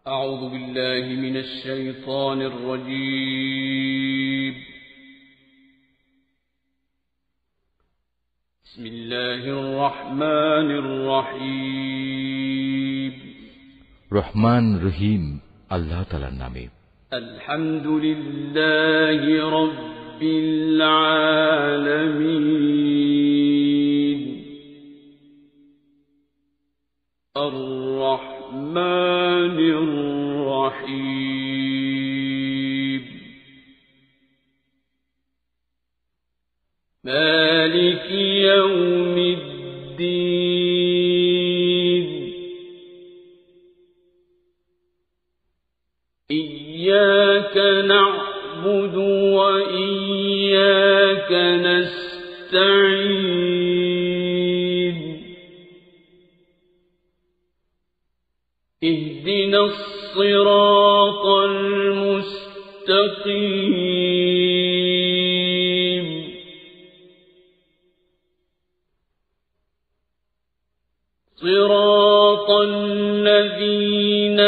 أعوذ بالله من الشيطان الرجيم. بسم الله الرحمن الرحيم. রহমান রহিম আল্লাহ তাআলার নামে। الحمد لله رب العالمين الرحمن الرحيم مالك يوم الدين إياك نعبد وإياك نستعين اهدنا الصراط المستقيم صراط الذين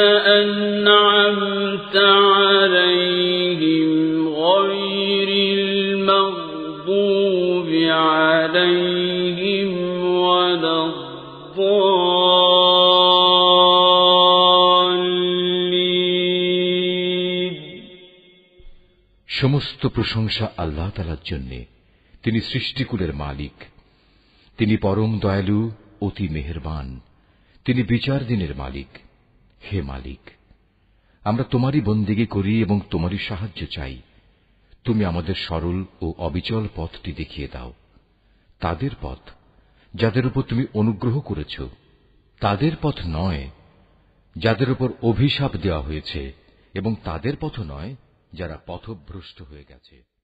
أنعمت عليهم غير المغضوب عليهم ولا الضالين। সমস্ত প্রশংসা আল্লাহ তাআলার জন্য। তিনি সৃষ্টিকুলের মালিক। তিনি পরম দয়ালু, অতি মেহেরবান। তিনি বিচার দিনের মালিক। হে মালিক, আমরা তোমারই বন্দেগী করি এবং তোমারই সাহায্য চাই। তুমি আমাদের সরল ও অবিচল পথটি দেখিয়ে দাও। তাদের পথ যাদের উপর তুমি অনুগ্রহ করেছ, তাদের পথ নয় যাদের উপর অভিশাপ দেওয়া হয়েছে, এবং তাদের পথ নয় যারা পথভ্রষ্ট হয়ে গেছে।